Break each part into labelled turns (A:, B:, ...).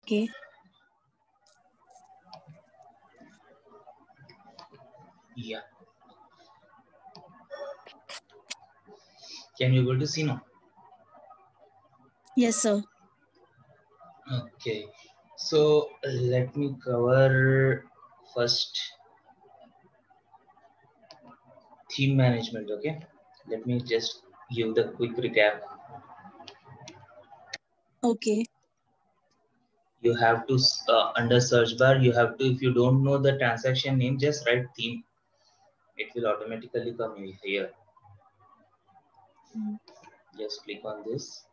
A: Okay.
B: Yeah. Can you able to see now?
A: Yes, sir.
B: Okay. So let me cover first theme management. Okay. Let me just give the quick recap.
A: Okay.
B: You have to under search bar, you have to, if you don't know the transaction name, just write theme. It will automatically come here.
A: Mm.
B: Just click on this,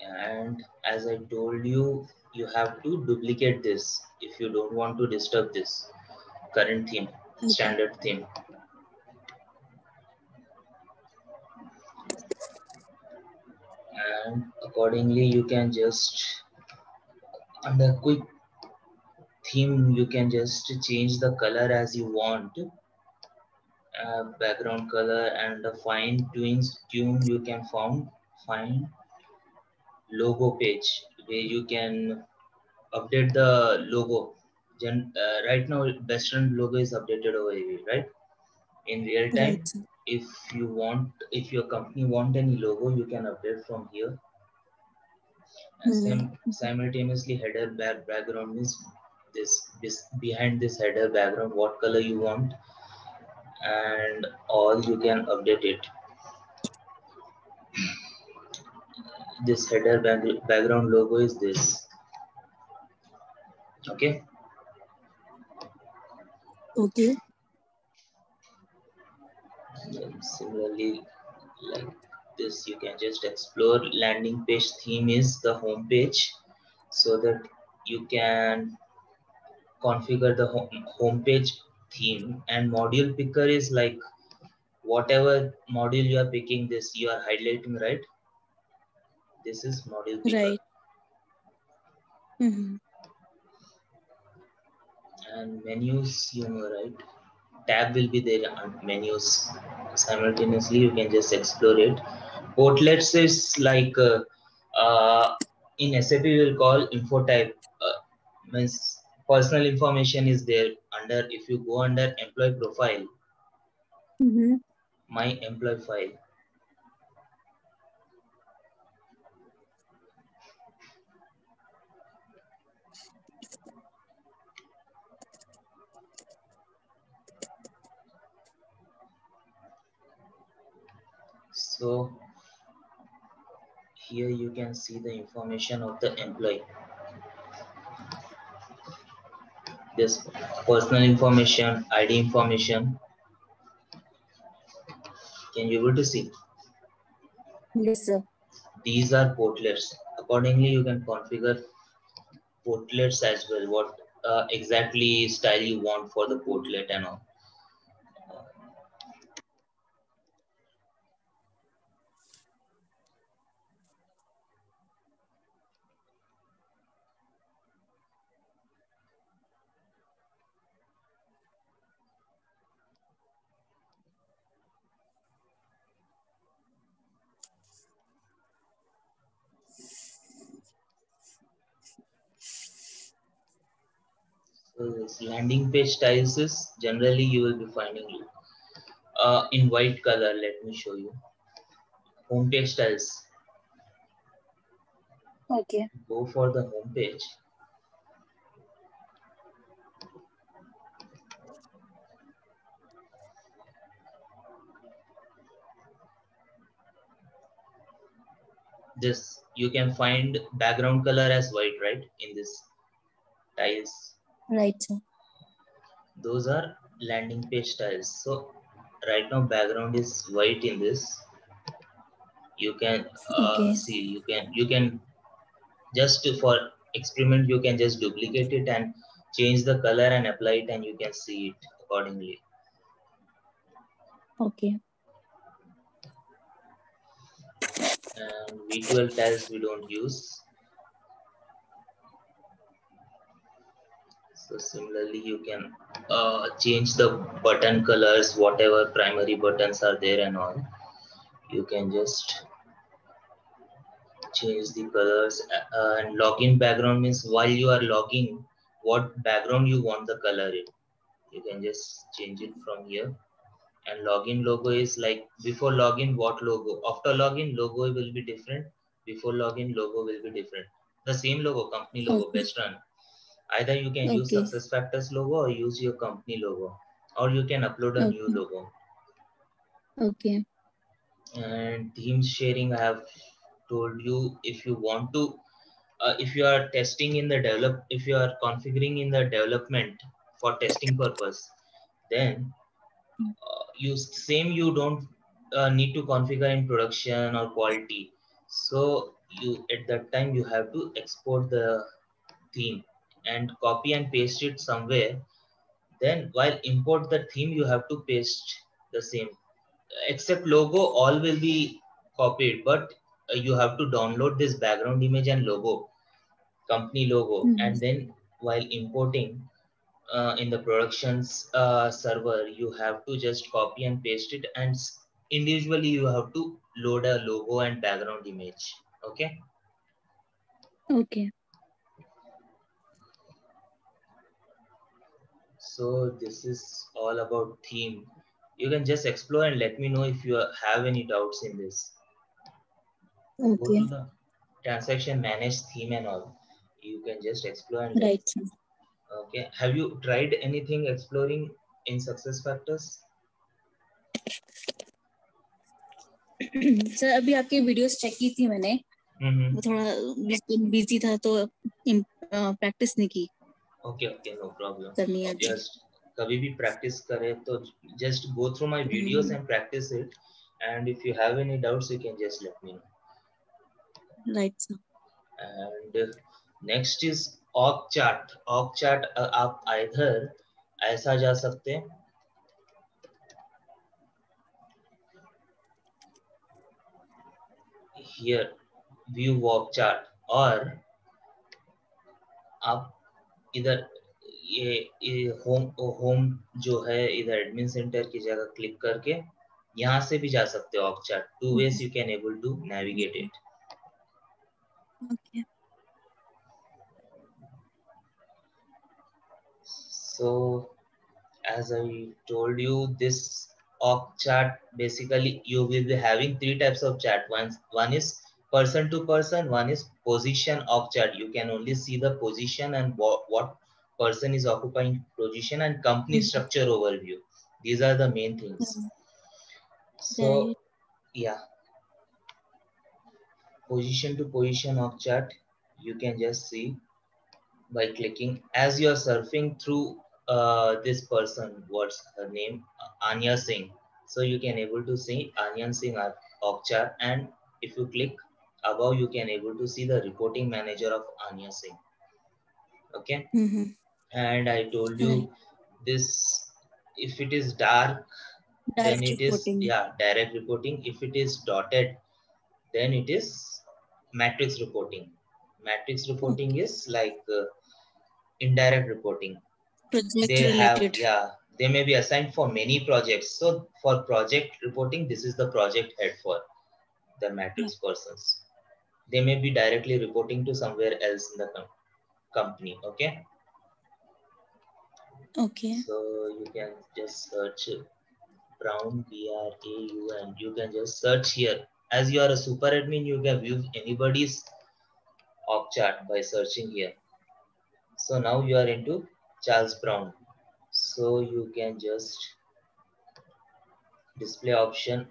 B: and as I told you, you have to duplicate this if you don't want to disturb this current theme,
A: Okay.
B: standard theme. And accordingly you can just, under quick theme, you can just change the color as you want, background color, and the fine tune you can find logo page where you can update the logo. Right now Western logo is updated over here, right? In real time,
A: Right, sir.
B: if your company want any logo, you can update from here. And
A: Mm.
B: simultaneously header background is this behind this header background, what color you want, and all you can update it. This header background logo is this. Okay.
A: Okay.
B: And similarly, like this, you can just explore. Landing page theme is the home page, so that you can configure the home page theme. And module picker is like whatever module you are picking, this you are highlighting, right? This is module picker.
A: Right. Mm-hmm.
B: And menus, you know, right? Tab will be there on menus. Simultaneously you can just explore it. Portlets is like in SAP we will call info type, means personal information is there. Under, if you go under employee profile,
A: Mm-hmm.
B: my employee file, so here you can see the information of the employee. This personal information, ID information. Can you able to see?
A: Yes, sir.
B: These are portlets. Accordingly, you can configure portlets as well. What exactly style you want for the portlet and all. So this landing page styles is generally you will be finding you in white color. Let me show you. Home page styles.
A: Okay.
B: Go for the home page. This you can find background color as white, right? In this tiles,
A: Right, sir.
B: those are landing page styles. So right now background is white in this. You can
A: Okay.
B: see, you can just for experiment, you can just duplicate it and change the color and apply it, and you can see it accordingly.
A: Okay.
B: And V12 tiles we don't use. So similarly you can change the button colors, whatever primary buttons are there and all. You can just change the colors. And login background means while you are logging, what background you want the color in. You can just change it from here. And login logo is like before login, what logo. After login, logo will be different. Before login, logo will be different. The same logo, company logo,
A: Okay.
B: best run. Either you can use
A: Okay.
B: SuccessFactors logo or use your company logo, or you can upload a new
A: Okay.
B: logo.
A: Okay.
B: And theme sharing, I have told you, if you want to, if you are testing in the if you are configuring in the development for testing purpose, then you don't need to configure in production or quality. So you at that time you have to export the theme and copy and paste it somewhere. Then while import the theme, you have to paste the same. Except logo, all will be copied, but you have to download this background image and logo, company logo,
A: Mm-hmm.
B: and then while importing in the productions server, you have to just copy and paste it, and individually you have to load a logo and background image. Okay.
A: Okay.
B: So this is all about theme. You can just explore and let me know if you have any doubts in this. Go
A: Okay.
B: to the transaction manage theme and all. You can just explore and let.
A: Right, sir.
B: Okay. Have you tried anything exploring in SuccessFactors?
A: Sir अभी आपकी videos check की थी मैंने, वो थोड़ा busy था तो practice नहीं की.
B: Okay, okay, no problem.
A: करनी है.
B: Just कभी भी practice करें तो just go through my videos and practice it. And if you have any doubts, you can just let me know.
A: Right, sir.
B: And next is org chart. Org chart आप either ऐसा जा सकते हैं, here view org chart, और आप इधर ये home जो है इधर एडमिन सेंटर की जगह क्लिक करके यहाँ से भी जा सकते हो org chart. Two ways you can able to navigate it.
A: Okay.
B: So as I told you, this org chart, basically you will be having three types of chart. One is person to person, one is position org chart. You can only see the position and what person is occupying position, and company structure overview. These are the main things. So
A: Right.
B: yeah, position to position org chart you can just see by clicking. As you are surfing through this person, what's her name, Anya Singh. So you can able to see Anya Singh org chart, and if you click above, you can able to see the reporting manager of Anya Singh. Okay. And I told you
A: Right.
B: this, if it is dark, then
A: Direct
B: it is
A: reporting.
B: direct reporting. If it is dotted, then it is matrix reporting. Matrix reporting
A: Okay.
B: is like indirect reporting.
A: Project
B: They have,
A: related.
B: they may be assigned for many projects. So for project reporting, this is the project head for the matrix persons. They may be directly reporting to somewhere else in the company. Okay.
A: Okay.
B: So you can just search Brown, BRAUN. You can just search here. As you are a super admin, you can view anybody's org chart by searching here. So now you are into Charles Brown. So you can just display option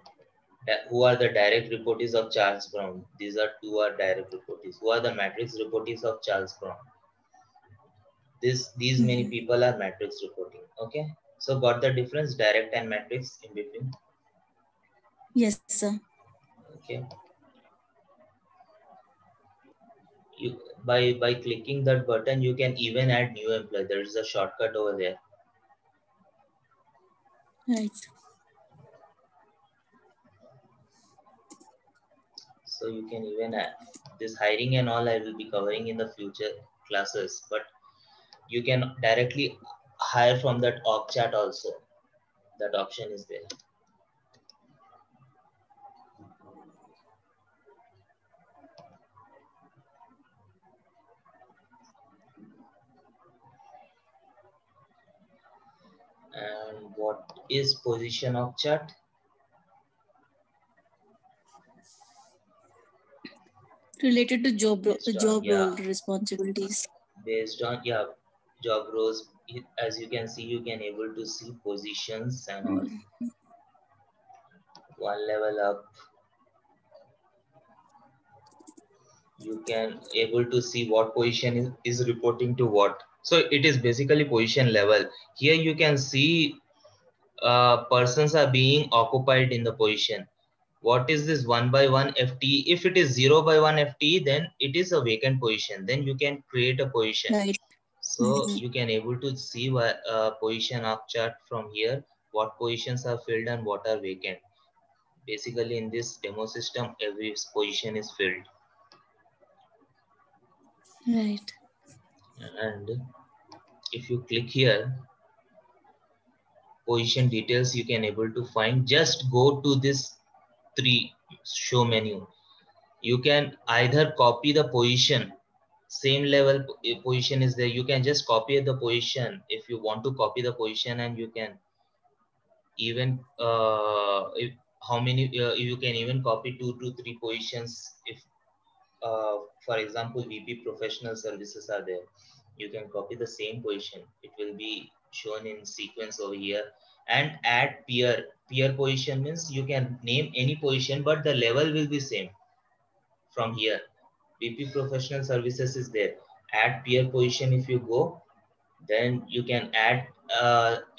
B: who are the direct reportees of Charles Brown. These are two are direct reportees. Who are the matrix reportees of Charles Brown? These many people are matrix reporting. Okay. So got the difference, direct and matrix in between?
A: Yes, sir.
B: Okay. You by clicking that button, you can even add new employee. There is a shortcut over there.
A: Right.
B: So you can even add this hiring and all. I will be covering in the future classes, but you can directly hire from that org chart also. That option is there. What is position of chart?
A: Related to job role responsibilities.
B: Based on job roles, as you can see, you can able to see positions and all. One level up, you can able to see what position is reporting to what. So it is basically position level. Here you can see persons are being occupied in the position. What is this 1 by 1 FT? If it is 0 by 1 FT, then it is a vacant position. Then you can create a position.
A: Right.
B: So you can able to see position of chart from here, what positions are filled and what are vacant. Basically in this demo system, every position is filled.
A: Right.
B: And if you click here, position details, you can able to find. Just go to this 3 show menu. You can either copy the position, same level position is there. You can just copy the position if you want to copy the position, and you can even how many you can even copy 2 to 3 positions. If for example VP professional services are there, you can copy the same position. It will be shown in sequence over here. And add peer position means you can name any position, but the level will be same. From here VP professional services is there. Add peer position. If you go, then you can add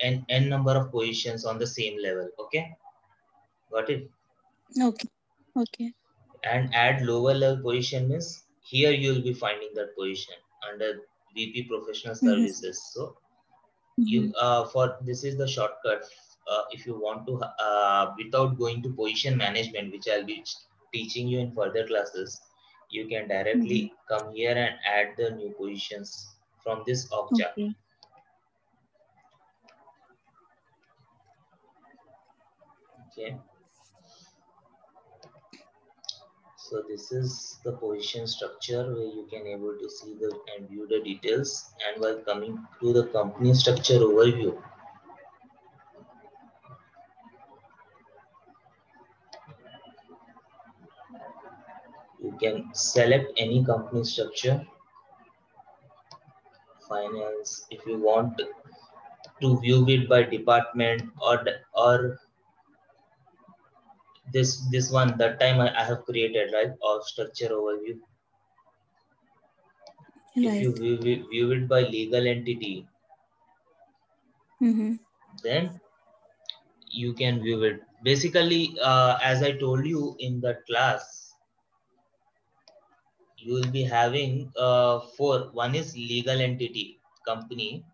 B: n number of positions on the same level. Okay, got it?
A: Okay.
B: And add lower level position means here you will be finding that position under VP professional services. So you for this is the shortcut. If you want to without going to position management, which I'll be teaching you in further classes, you can directly come here and add the new positions from this org chart. Okay. So this is the position structure where you can able to see the and view the details. And while coming to the company structure overview, you can select any company structure. Finance, if you want to view it by department, or this one that time I have created, right, of structure overview. If you view it by legal entity, then you can view it. Basically, as I told you in the class, you will be having 4. One is legal entity company.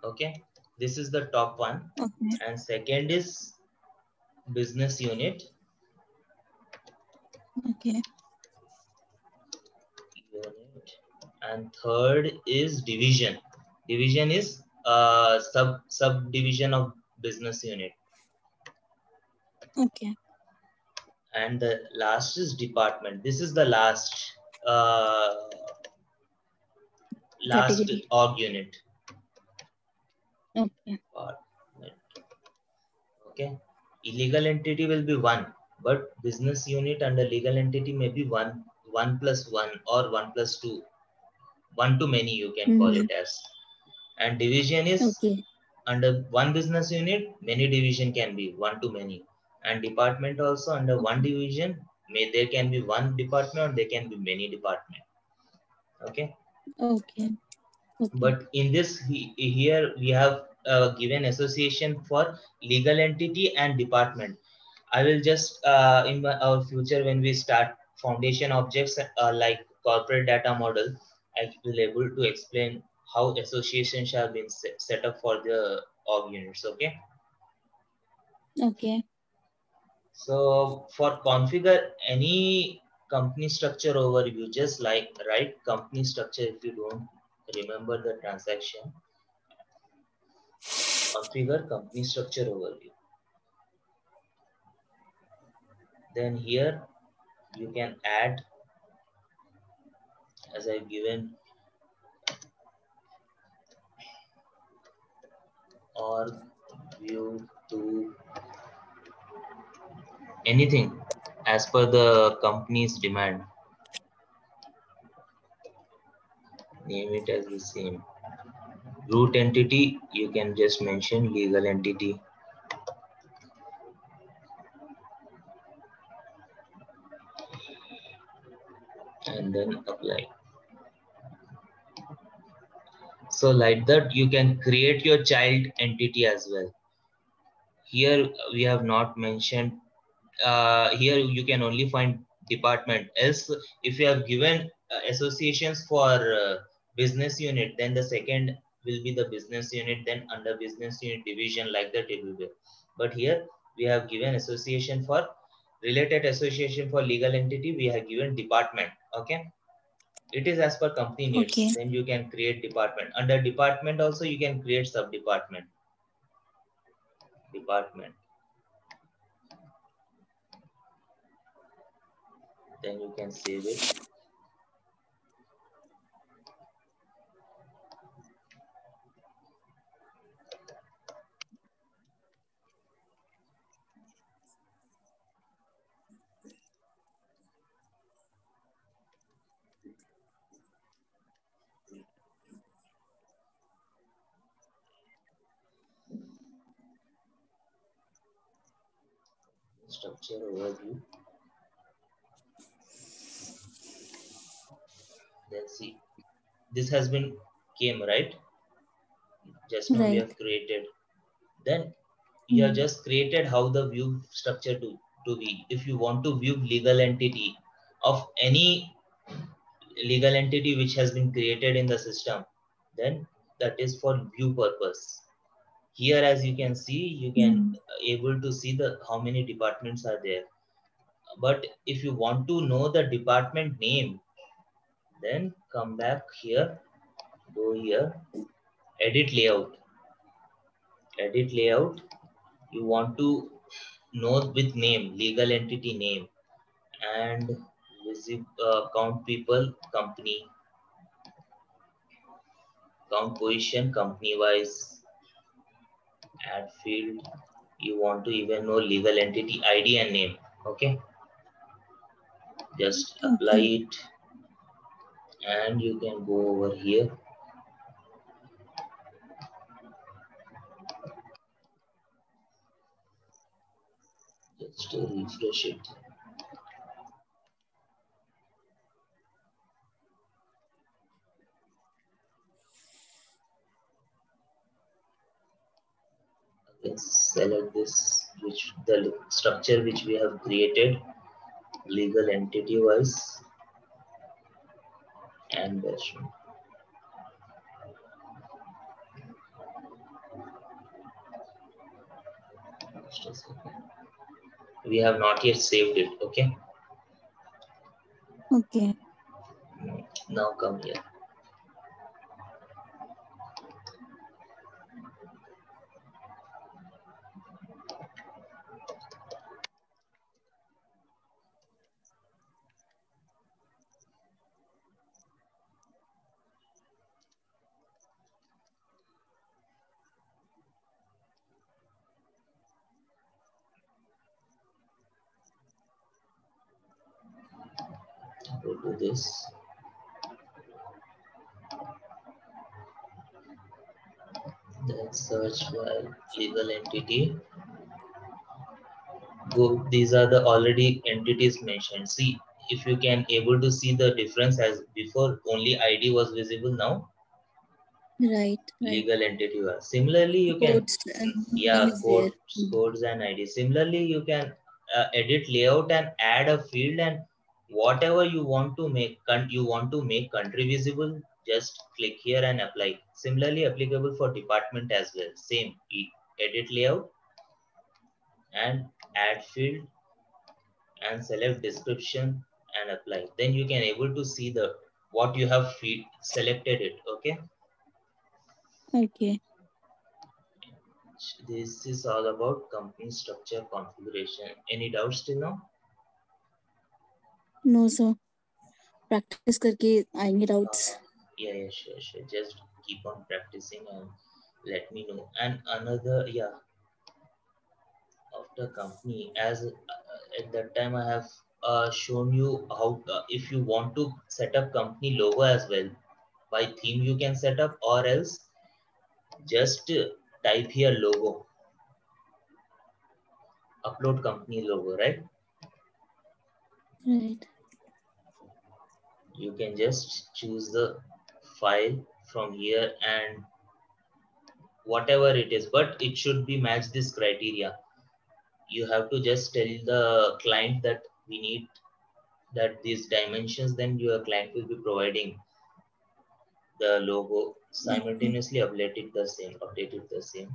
B: Okay, this is the top one. And second is business unit.
A: Okay.
B: And third is division. Division is subdivision of business unit.
A: Okay.
B: And the last is department. This is the last
A: Category.
B: org unit.
A: Okay.
B: Okay. Illegal entity will be 1, but business unit under legal entity may be 1 plus 1 or 1 plus 2. 1 to many you can call it as. And division is under one business unit, many division can be 1 to many. And department also under one division, there can be one department or there can be many department. Okay. But in this here we have given association for legal entity and department. I will just in our future when we start foundation objects like corporate data model, I will able to explain how association shall be set up for the org units. Okay.
A: Okay.
B: So for configure any company structure overview, just like write company structure. If you don't remember the transaction, configure company structure overview. Then here you can add, as I've given, or view to anything as per the company's demand. Name it as the same. Root entity, you can just mention legal entity. And then apply. So like that, you can create your child entity as well. Here we have not mentioned, here you can only find department. Else, if you have given associations for business unit, then the second will be the business unit, then under business unit division, like that it will be. But here we have given association for related association for legal entity, we have given department. Okay, it is as per company needs.
A: Okay.
B: Then you can create department. Under department also you can create sub department. Then you can save it. Structure overview. Let's see. This has been came, right? Just now we have created. Then you have just created how the view structure to be. If you want to view legal entity of any legal entity which has been created in the system, then that is for view purpose. Here, as you can see, you can able to see the how many departments are there. But if you want to know the department name, then come back here, go here, edit layout. You want to know with name, legal entity name, and count people, company, count position, company wise, add field. You want to even know legal entity ID and name. Okay, just apply it, and you can go over here. Just refresh it. Let's select this, which the structure which we have created, legal entity wise, and version. Just a second. We have not yet saved it. Okay.
A: Okay.
B: Now come here. Go to this. Then search for legal entity. Go. These are the already entities mentioned. See if you can able to see the difference. As before only ID was visible, now
A: Right.
B: legal entity was. Similarly you can codes and ID. Similarly you can edit layout and add a field, and whatever you want to make country visible, just click here and apply. Similarly applicable for department as well. Same, edit layout and add field and select description and apply. Then you can able to see the what you have selected it.
A: Okay.
B: This is all about company structure configuration. Any doubts till now?
A: No, sir. Practice करके आएंगे doubts.
B: Yeah, sure. Just keep on practicing, and let me know. And another, yeah, after company, as at that time I have shown you how if you want to set up company logo as well, by theme you can set up, or else just type here logo, upload company logo, right?
A: Right.
B: You can just choose the file from here and whatever it is, but it should be match this criteria. You have to just tell the client that we need that these dimensions, then your client will be providing the logo.
A: Okay.
B: Simultaneously update it the same.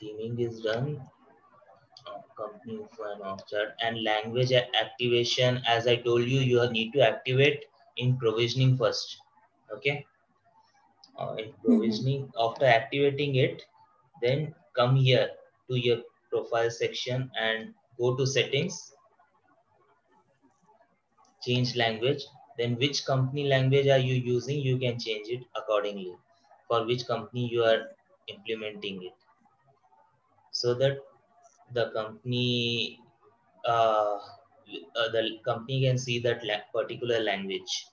B: Theming is done. Company info and off chart, and language activation, as I told you, you need to activate in provisioning first. Okay. In provisioning, after activating it, then come here to your profile section and go to settings, change language. Then which company language are you using, you can change it accordingly for which company you are implementing it, so that the company uh, can see that particular language.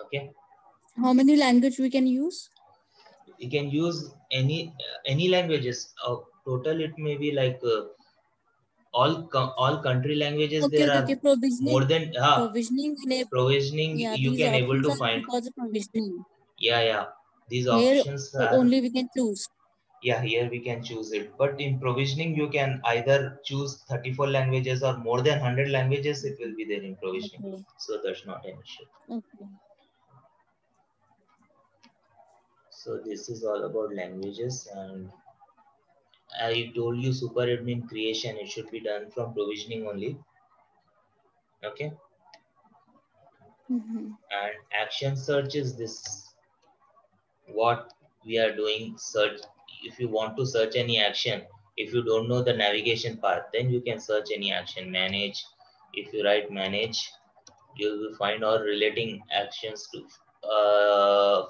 B: Okay.
A: How many language we can use?
B: You can use any languages. Total it may be like all country languages.
A: Okay,
B: There
A: okay,
B: are
A: okay.
B: more than
A: Provisioning enable.
B: provisioning
A: Yeah,
B: you
A: these
B: can able
A: options
B: to
A: are
B: find.
A: because of provisioning.
B: Yeah, these
A: Here
B: options are.
A: only we can choose.
B: Yeah, here we can choose it, but in provisioning you can either choose 34 languages or more than 100 languages, it will be there in provisioning.
A: Okay.
B: So that's not an issue.
A: Okay.
B: So this is all about languages, and I told you super admin creation, it should be done from provisioning only. Okay. And action search is this, what we are doing search. If you want to search any action, if you don't know the navigation path, then you can search any action. Manage, if you write manage, you will find all relating actions to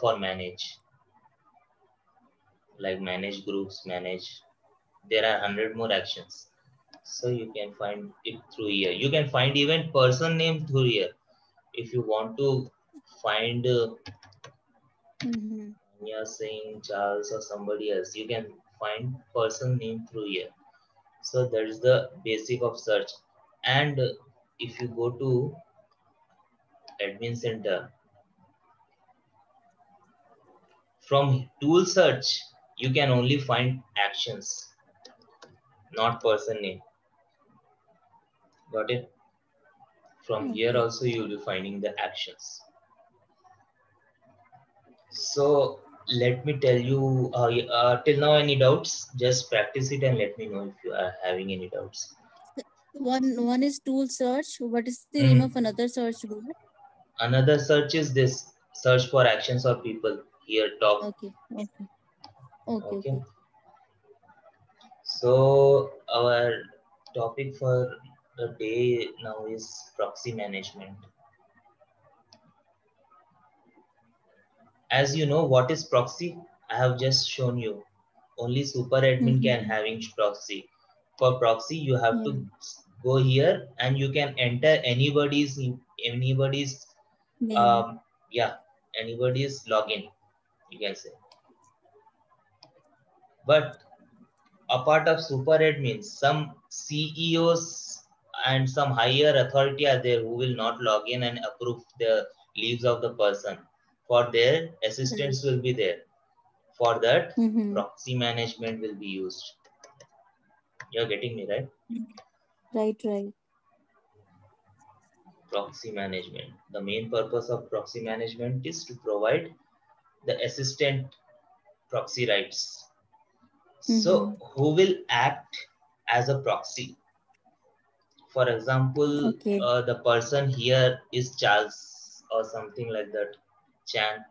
B: for manage, like manage groups, manage. There are 100 more actions, so you can find it through here. You can find even person name through here. If you want to find Anya Singh, Charles, or somebody else, you can find person name through here. So that is the basic of search. And if you go to admin center, from tool search, you can only find actions, not person name. Got it? From here
A: Okay.
B: also you will be finding the actions. So let me tell you, till now any doubts? Just practice it and let me know if you are having any doubts.
A: One is tool search. What is the name of another search bar?
B: Another search is this, search for actions or people, here top.
A: Okay. Okay. Okay.
B: Okay.
A: Okay.
B: So our topic for the day now is proxy management. As you know, what is proxy? I have just shown you. Only super admin can having proxy. For proxy, you have
A: Yeah.
B: to go here and you can enter anybody's
A: Name.
B: um, yeah, anybody's login, you can say. But apart of super admins, some CEOs and some higher authority are there who will not log in and approve the leaves of the person. For their
A: Right.
B: assistants will be there. For that,
A: Mm-hmm.
B: proxy management will be used. You're getting me, right?
A: Right. Right.
B: Proxy management. The main purpose of proxy management is to provide the assistant proxy rights. So, who will act as a proxy? For example,
A: Okay.
B: the person here is Charles or something like that, Chan.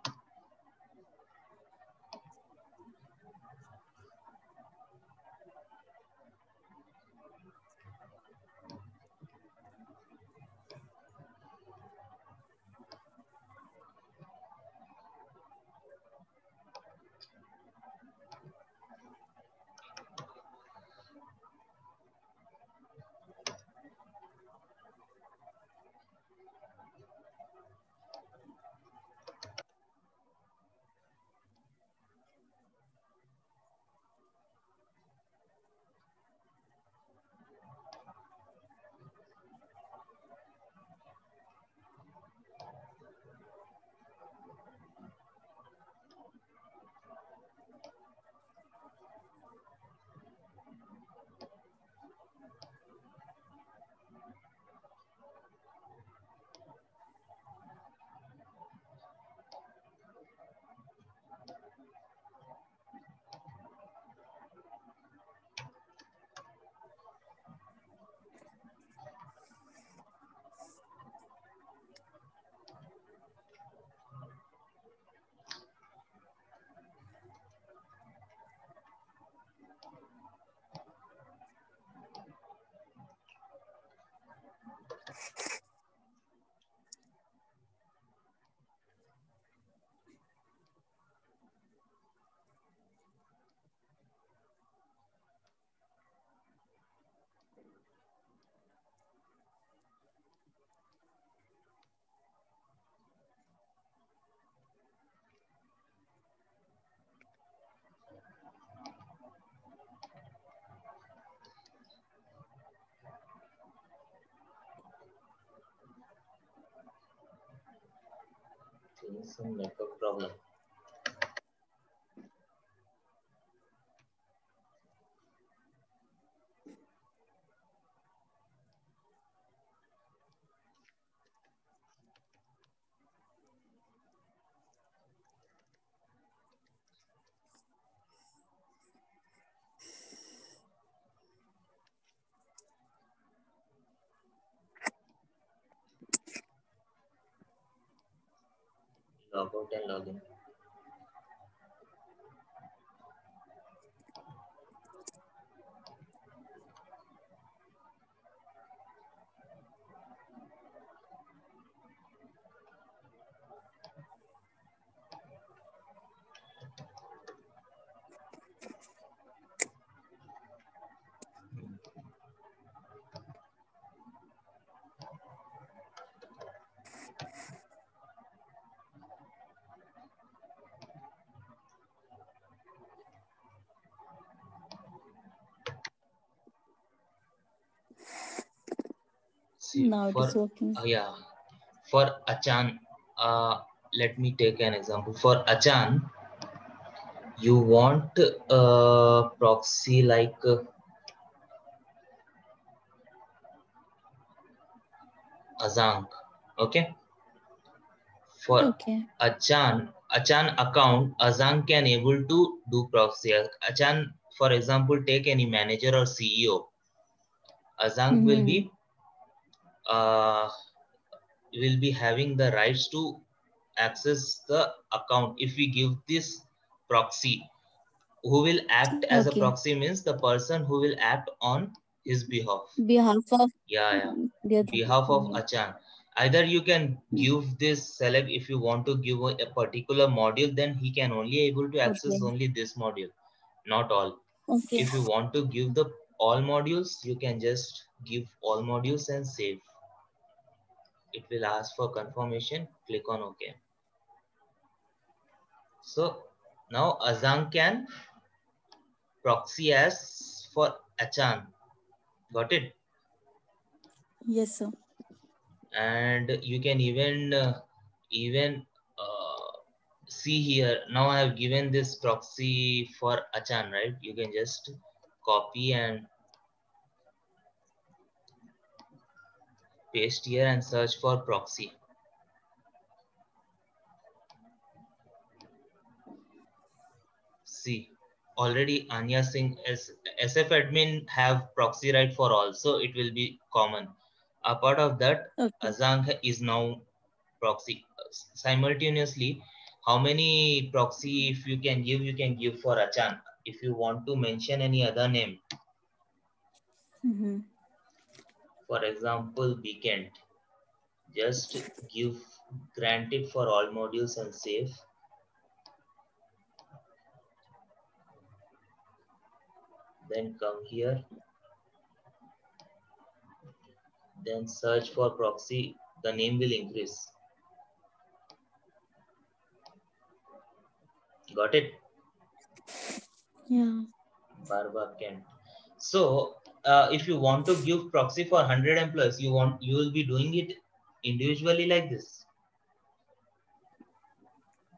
B: Some network problem. Log out and log in. See,
A: Now it is working.
B: Yeah, for Achan, let me take an example. For Achan, you want a proxy like Azank, okay? For Achan account, Azank can able to do proxy. Achan, for example, take any manager or CEO. Azank will be having the rights to access the account. If we give this proxy, who will act as a proxy means the person who will act on his behalf.
A: Behalf of
B: behalf of Achan. Either you can give this select, if you want to give a particular module, then he can only able to access only this module, not all. If you want to give the all modules, you can just give all modules and save. It will ask for confirmation, click on OK. So now Azank can proxy as for Achan. Got it?
A: Yes, sir.
B: And you can even see here. Now I have given this proxy for Achan, right? You can just copy and paste here and search for proxy. See, already Anya Singh as SF admin have proxy right for all, so it will be common. Apart of that, Azank is now proxy. Simultaneously, how many proxy if you can give for Achan. If you want to mention any other name, for example, Beacon, just give granted for all modules and save. Then come here, then search for proxy, the name will increase. Got it?
A: Yeah.
B: Barbican. So if you want to give proxy for 100 and plus, you will be doing it individually like this.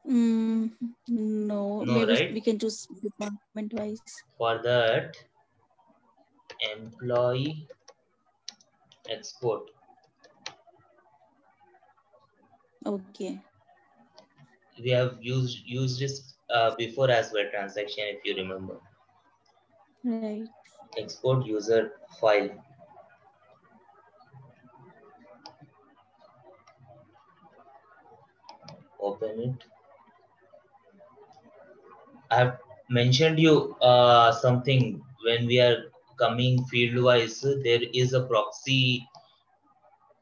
A: No, maybe
B: right?
A: we can choose department wise.
B: For that, employee export.
A: Okay.
B: We have used this before as well, transaction, if you remember.
A: Right.
B: Export user file. Open it. I have mentioned you something when we are coming field wise. There is a proxy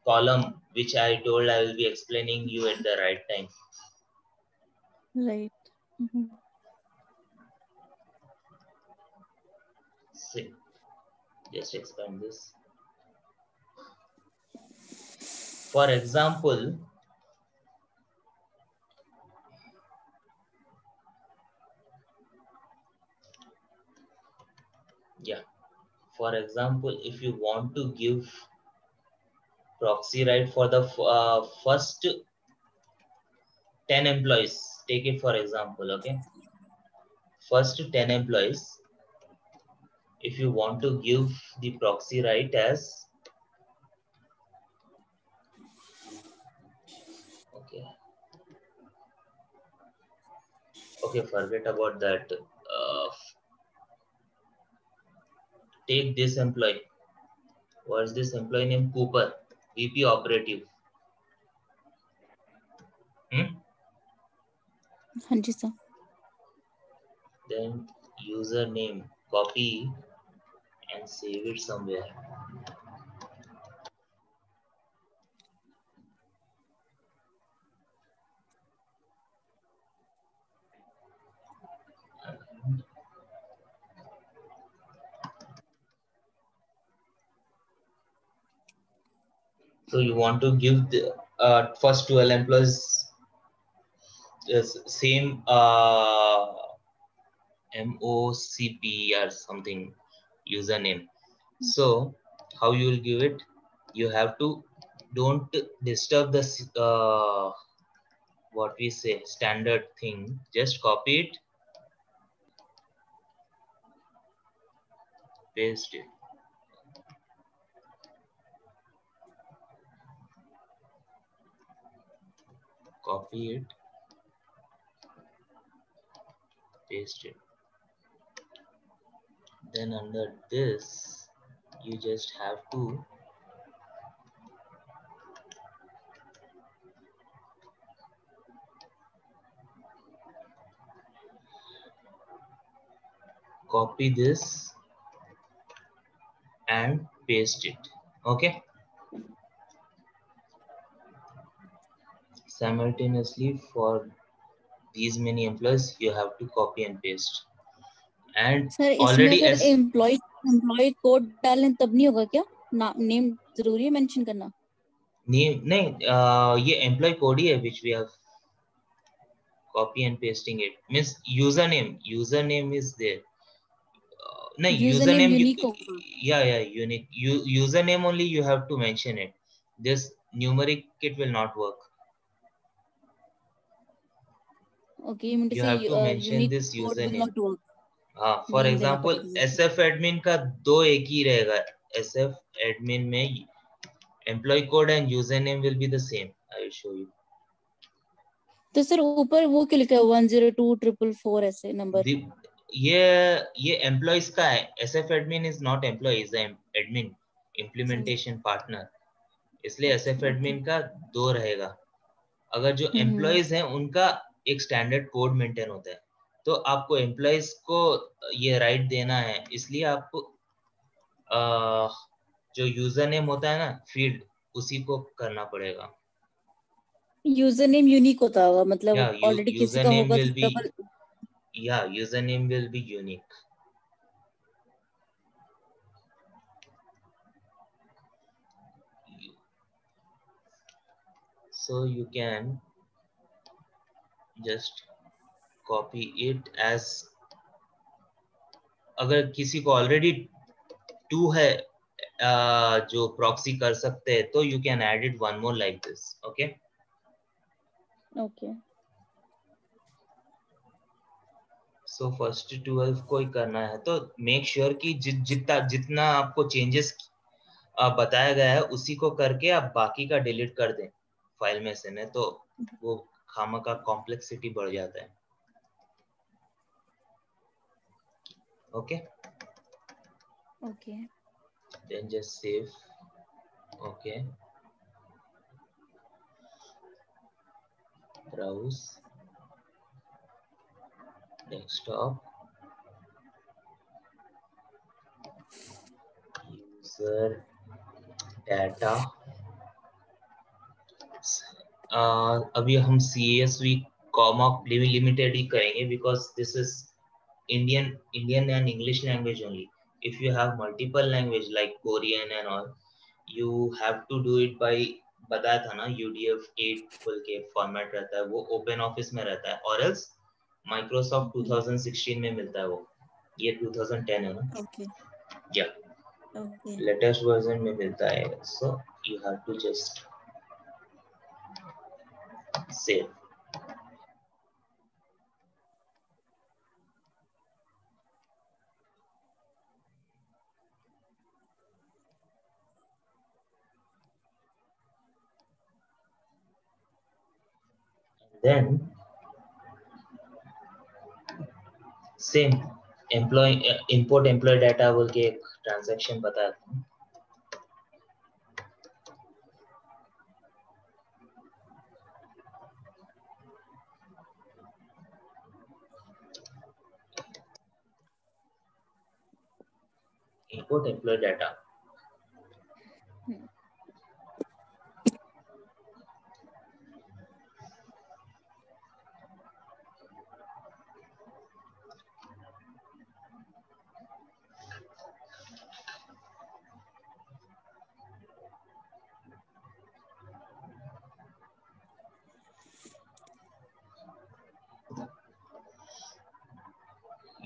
B: column which I told I will be explaining you at the right time.
A: Right.
B: See, just expand this. For example, for example, if you want to give proxy right for the first 10 employees, take it for example, okay? First 10 employees, if you want to give the proxy right as, okay, forget about that. Take this employee. What's this employee name? Cooper, VP operative.
A: हाँ जी sir.
B: Then username, copy and save it somewhere. So you want to give the first 12 employees same MOCP or something username. So how you will give it? You have to don't disturb the what we say standard thing. Just copy it, paste it. Copy it, paste it. Then under this, you just have to copy this and paste it. Okay. Simultaneously for these many employees, you have to copy and paste. And
A: sir इसमें अगर employ code डालें तब नहीं होगा क्या? Name जरूरी है mention करना?
B: नहीं, ये एम्प्लॉय कोड ही है which we have copy and pasting it. Means username is there. No, username
A: unique होगा.
B: yeah, unique. Username only you have to mention it. This numeric it will not work.
A: Okay, you mean to
B: You
A: say
B: have to mention this
A: code will
B: username.
A: not work.
B: For example, SF admin का दो एक ही रहेगा. SF admin में employee code and username will be the same. I will show you.
A: तो sir ऊपर वो क्यों लिखा है 1024444 ऐसे नंबर?
B: ये employees का है. SF admin is not employee, is the admin implementation partner. इसलिए SF admin का दो रहेगा. अगर जो employees हैं उनका एक standard code maintain होता है. तो आपको employees को ये right देना है. इसलिए आपको जो username होता है ना field उसी को करना पड़ेगा.
A: यूजरनेम यूनिक होता होगा, मतलब ऑलरेडी किसी का होगा तो double.
B: Username will be unique. So you can just copy it as, अगर किसी को already 2 है जो proxy कर सकते हैं तो you can add it one more like this. Okay. So first 12 को ही करना है तो make sure कि जितना आपको changes बताया गया है उसी को करके आप बाकी का डिलीट कर दें फाइल में से, नहीं तो वो खामखा कॉम्प्लेक्सिटी बढ़ जाता है. Okay. Then just save. Okay. Browse desktop, user data. अभी हम CSV कॉमा लिमिटेड ही करेंगे because this is Indian and English language only. If you have multiple language like Korean and all, you have to do it by, बताया था ना UDF 8 बोल के format रहता है, वो ओपन ऑफिस में रहता है, और एल्स माइक्रोसॉफ्ट 2016 में मिलता है वो. ये 2010 है ना. या लेटेस्ट वर्जन में मिलता है. So you have to just save. Then same employee import employee data बोल के एक transaction बताया था. Import employee data.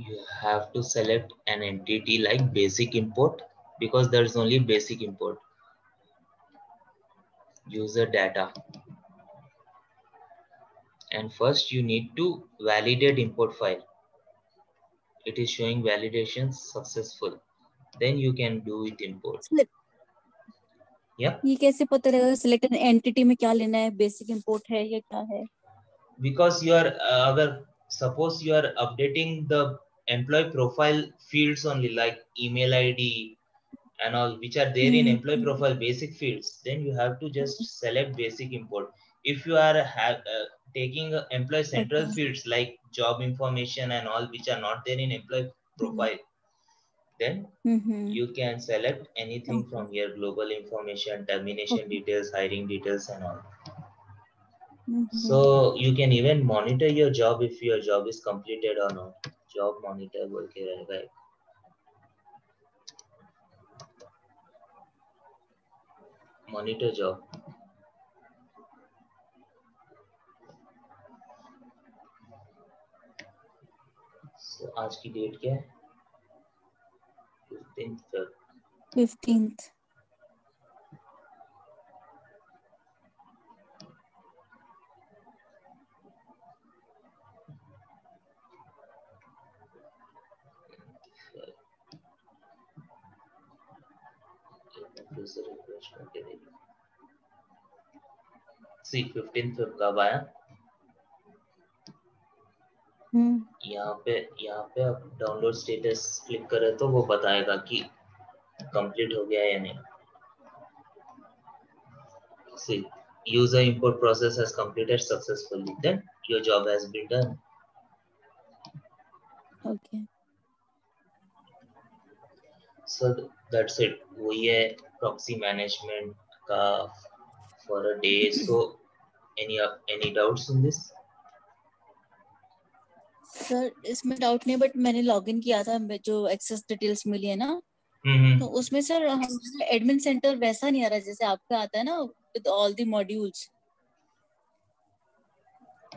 B: You have to select an entity like basic import because there is only basic import. User data. And first you need to validate import file. It is showing validation successful. Then you can do it import. Yeah.
A: ये कैसे पता लगेगा select an entity में क्या लेना है, basic import है या क्या है?
B: Because you are अगर suppose you are updating the employee profile fields only like email ID and all which are there in employee profile basic fields, then you have to just select basic import. If you are taking employee central fields like job information and all which are not there in employee profile, then you can select anything from here: global information, termination details, hiring details and all. So you can even monitor your job if your job is completed or not. Job monitor बोल के रहेगा. Monitor job. So आज की date क्या है? 15th. See 15th कब आया? यहाँ पे आप डाउनलोड स्टेटस क्लिक करें तो वो बताएगा कि कंप्लीट हो गया या नहीं. See, user import process has completed successfully. Then your job has been done.
A: Okay.
B: So that's it. वही है proxy management का for a day. So any doubts in this?
A: Sir इसमें डाउट नहीं, बट मैंने लॉगिन किया था, जो access details मिली है ना, तो उसमें सर हमारा एडमिन सेंटर वैसा नहीं आ रहा जैसे आपका आता है ना विद ऑल द मॉड्यूल्स.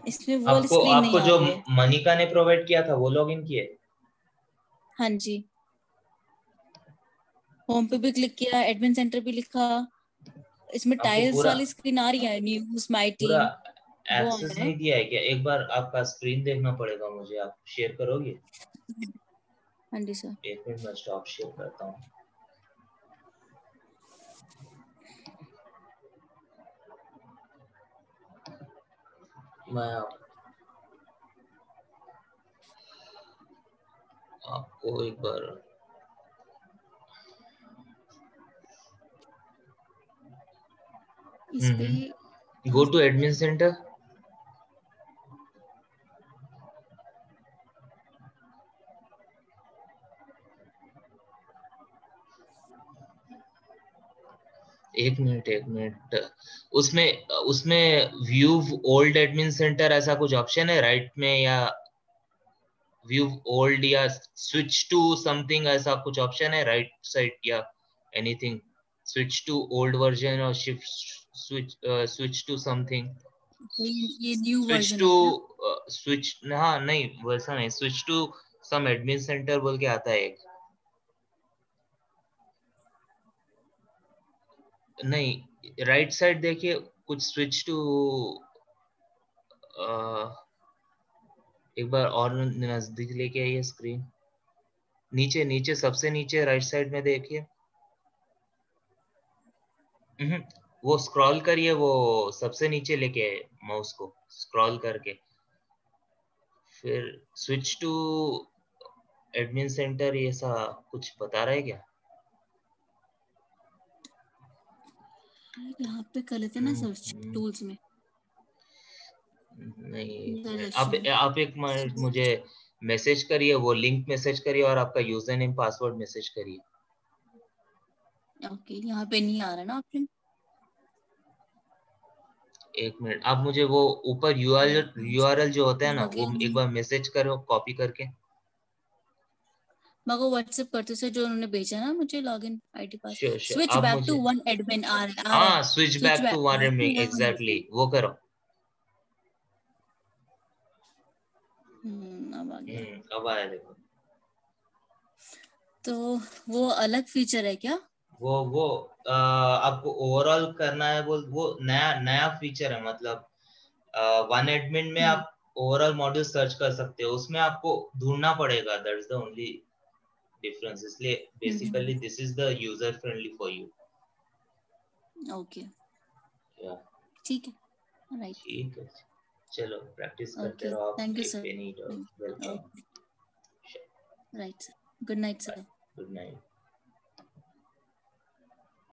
A: इसमें वो वाली स्क्रीन नहीं आ रही है.
B: आपको जो मनिका ने प्रोवाइड किया था वो लॉगिन किए?
A: हाँ जी, होम पे भी क्लिक किया, एडमिन सेंटर भी लिखा, इसमें टाइल्स वाली स्क्रीन आ रही है, न्यूज़ माय टीम, वो
B: एक्सेस नहीं दिया है क्या? एक बार आपका स्क्रीन देखना पड़ेगा मुझे. आप शेयर करोगे?
A: हाँ जी सर.
B: एक मिनट में स्टॉप शेयर करता हूँ. मैं आपको एक बार go to admin center. एक मिनट उसमें व्यू ओल्ड एडमिन सेंटर ऐसा कुछ ऑप्शन है राइट में, या व्यू ओल्ड या स्विच टू समथिंग ऐसा कुछ ऑप्शन है राइट साइड, या anything switch to old version और शिफ्ट स्विच टू समथिंग,
A: ये न्यू वर्जन
B: टू स्विच. हाँ नहीं वैसा नहीं, switch to some admin centre बोल के आता है एक. नहीं राइट साइड देखिए कुछ स्विच टू. एक बार और नजदीक लेके आइए स्क्रीन. नीचे सबसे नीचे राइट साइड में देखिए. वो स्क्रॉल करिए, वो सबसे नीचे लेके माउस को स्क्रॉल करके, फिर स्विच टू एडमिन सेंटर, ये सा कुछ बता रहा है क्या?
A: यहाँ पे कर लेते ना सर्च टूल्स में।
B: नहीं, आप एक मुझे मैसेज करिए, वो लिंक मैसेज करिए और आपका यूजर नेम पासवर्ड मैसेज करिए।
A: ओके, यहाँ पे नहीं आ रहा ना ऑप्शन।
B: एक मिनट, आप मुझे वो ऊपर यूआरएल जो होता है ना, वो एक बार मैसेज करो कॉपी करके।
A: मैं को व्हाट्सएप करते से जो उन्होंने भेजा ना मुझे login ID pass.
B: Sure
A: switch
B: आप
A: बैक
B: मुझे,
A: टू वन एडमिन आ रहा है।
B: हाँ switch back to one admin, exactly वो करो।
A: अब आ गया।
B: अब आया देखो।
A: तो वो अलग फीचर है क्या?
B: वो आपको ओवरऑल करना है, वो नया फीचर है, मतलब वन एडमिन में आप ओवरऑल मॉड्यूल सर्च कर सकते हो, उसमें आपको ढूंढना पड़ेगा, that is the only difference. इसलिए basically this is the user friendly for you.
A: Okay,
B: या
A: ठीक है, राइट,
B: ठीक है, चलो प्रैक्टिस करते
A: ओके,
B: रहो आप,
A: thank you
B: if
A: sir,
B: any doubt welcome.
A: Right sir, good night sir.
B: Good night.